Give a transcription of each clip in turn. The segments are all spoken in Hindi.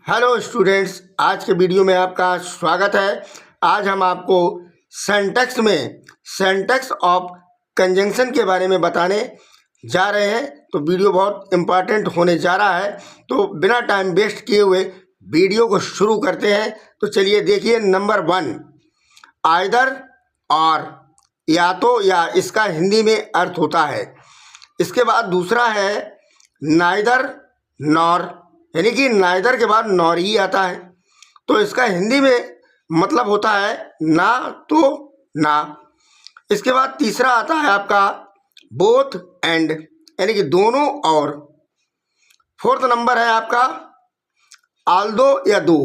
हेलो स्टूडेंट्स, आज के वीडियो में आपका स्वागत है। आज हम आपको सेंटेक्स ऑफ कंजंक्शन के बारे में बताने जा रहे हैं। तो वीडियो बहुत इम्पॉर्टेंट होने जा रहा है, तो बिना टाइम वेस्ट किए हुए वीडियो को शुरू करते हैं। तो चलिए देखिए, नंबर 1 आइदर और, या तो या इसका हिंदी में अर्थ होता है। इसके बाद दूसरा है नाइदर नॉर, यानी कि नाइदर के बाद नॉर ही आता है, तो इसका हिंदी में मतलब होता है ना तो ना। इसके बाद तीसरा आता है आपका बोथ एंड, यानी कि दोनों और। फोर्थ नंबर है आपका आल्दो या दो,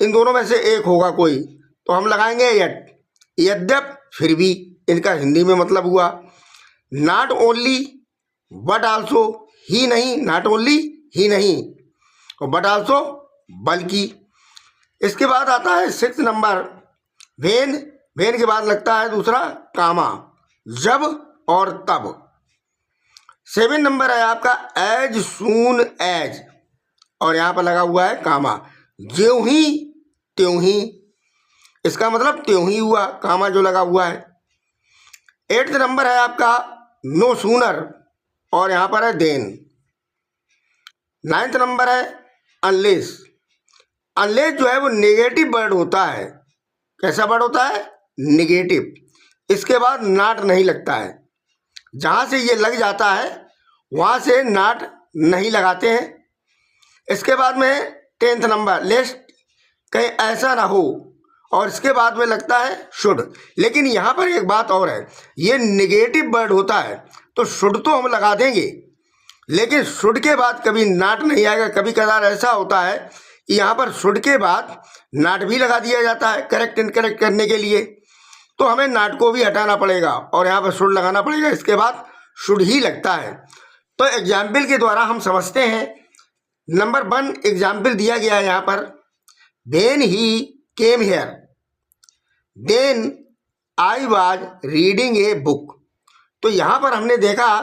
इन दोनों में से एक होगा कोई, तो हम लगाएंगे यट, यद्यप फिर भी, इनका हिंदी में मतलब हुआ। नॉट ओनली बट आल्सो, ही नहीं, नॉट ओनली ही नहीं, और बट आल्सो बल्कि। इसके बाद आता है 6 नंबर वेन, वेन के बाद लगता है दूसरा कामा, जब और तब। 7 नंबर है आपका एज सून एज, और यहाँ पर लगा हुआ है कामा, ज्यों ही त्यों ही, इसका मतलब त्यों ही हुआ, कामा जो लगा हुआ है। 8 नंबर है आपका नो सूनर, और यहाँ पर है देन। 9th नंबर है अनलेस, अनलेस जो है वो नेगेटिव वर्ड होता है। कैसा वर्ड होता है? नेगेटिव। इसके बाद नाट नहीं लगता है, जहाँ से ये लग जाता है वहाँ से नाट नहीं लगाते हैं। इसके बाद में 10th नंबर लेस्ट, कहीं ऐसा ना हो, और इसके बाद में लगता है शुड। लेकिन यहाँ पर एक बात और है, ये नेगेटिव वर्ड होता है तो शुड तो हम लगा देंगे, लेकिन शुड के बाद कभी नाट नहीं आएगा। कभी कदार ऐसा होता है कि यहाँ पर शुड के बाद नाट भी लगा दिया जाता है करेक्ट इनकरेक्ट करने के लिए, तो हमें नाट को भी हटाना पड़ेगा और यहाँ पर शुड लगाना पड़ेगा। इसके बाद शुड ही लगता है। तो एग्जाम्पल के द्वारा हम समझते हैं। नंबर 1 एग्जाम्पल दिया गया है यहाँ पर, when he came here then I was reading a book. तो यहाँ पर हमने देखा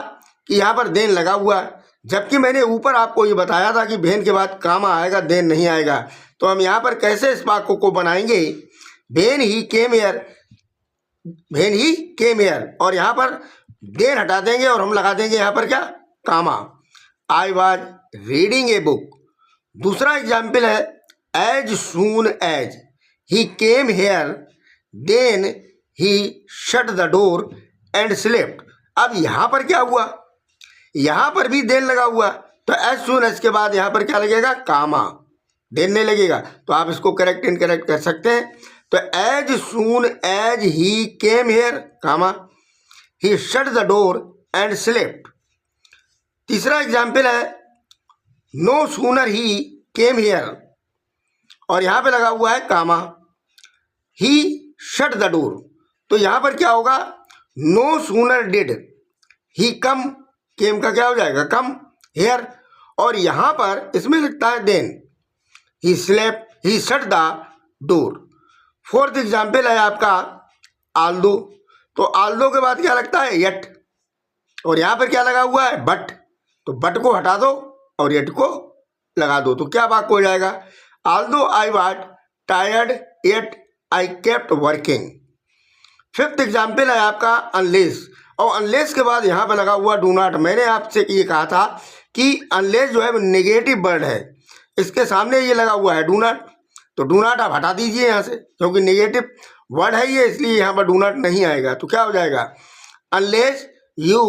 कि यहाँ पर देन लगा हुआ है, जबकि मैंने ऊपर आपको ये बताया था कि वेन के बाद कामा आएगा, देन नहीं आएगा। तो हम यहाँ पर कैसे इस वाक्य को बनाएंगे? When he came here, when he came here, और यहाँ पर देन हटा देंगे और हम लगा देंगे यहाँ पर क्या? Comma. I was reading a book. दूसरा एग्जाम्पल है as soon as he came here then he shut the door and slept. अब यहाँ पर क्या हुआ? यहाँ पर भी देन लगा हुआ, तो एज सून एज के बाद यहाँ पर क्या लगेगा? कामा, देन नहीं लगेगा। तो आप इसको करेक्ट इनकरेक्ट कर सकते हैं। तो as soon as he came here comma he shut the door and slept. तीसरा एग्जाम्पल है no sooner he came here, और यहाँ पे लगा हुआ है comma, he shut the door. तो यहाँ पर क्या होगा? No sooner did he come, came का क्या हो जाएगा? कम हेयर, और यहाँ पर इसमें लगता है then he slept he shut the door. 4th example है आपका आल्दो। तो आल्दो के बाद क्या लगता है? यट, और यहाँ पर क्या लगा हुआ है? बट। तो बट को हटा दो और यट को लगा दो, तो क्या वाक्य हो जाएगा? Aldous I was tired yet I kept working. 5th example है आपका अनलेस, और अनलेस के बाद यहाँ पे लगा हुआ डू नॉट। मैंने आपसे ये कहा था कि अनलेस जो है वो नेगेटिव वर्ड है, इसके सामने ये लगा हुआ है डू नॉट, तो डू नॉट आप हटा दीजिए यहाँ से, क्योंकि नेगेटिव वर्ड है ये, इसलिए यहाँ पर डू नॉट नहीं आएगा। तो क्या हो जाएगा? अनलेस यू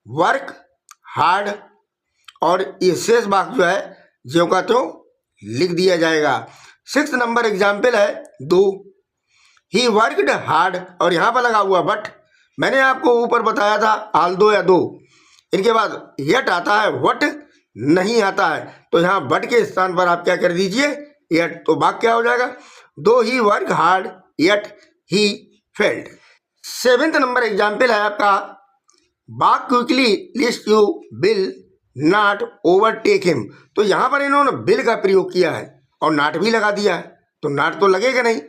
वर्क हार्ड, और ये शेष वाक्य जो है ज्यों का त्यों लिख दिया जाएगा। 6th नंबर एग्जाम्पल है दो, ही वर्कड हार्ड, और यहाँ पर लगा हुआ बट। मैंने आपको ऊपर बताया था आल्दो या दो, इनके बाद यट आता है, वट नहीं आता है, तो यहाँ बट के स्थान पर आप क्या कर दीजिए? यट। तो वाक्य क्या हो जाएगा? दो ही work hard yet he failed. 7th number example है आपका walk quickly list you will not overtake him. तो यहाँ पर इन्होंने बिल का प्रयोग किया है और नाट भी लगा दिया है, तो नाट तो लगेगा नहीं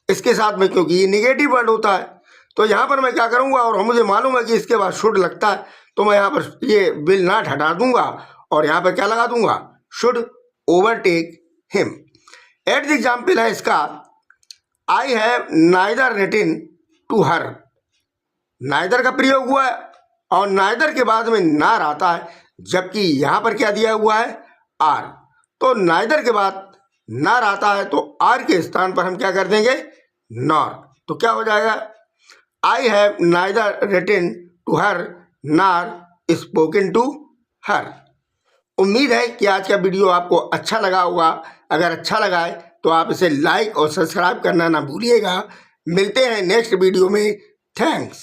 इसके साथ में, क्योंकि ये निगेटिव वर्ड होता है। तो यहाँ पर मैं क्या करूँगा, और मुझे मालूम है कि इसके बाद शुड लगता है, तो मैं यहाँ पर ये विल नॉट हटा दूंगा और यहाँ पर क्या लगा दूंगा? Should overtake him. Eighth the example है इसका, I have neither written to her. Neither का प्रयोग हुआ है और नाइदर के बाद में नार आता है, जबकि यहां पर क्या दिया हुआ है, आर। तो नाइदर के बाद नार आता है तो आर के स्थान पर हम क्या कर देंगे, नॉर। तो क्या हो जाएगा, I have neither written to her nor spoken to her. उम्मीद है कि आज का वीडियो आपको अच्छा लगा होगा। अगर अच्छा लगा है तो आप इसे लाइक और सब्सक्राइब करना ना भूलिएगा। मिलते हैं नेक्स्ट वीडियो में। थैंक्स।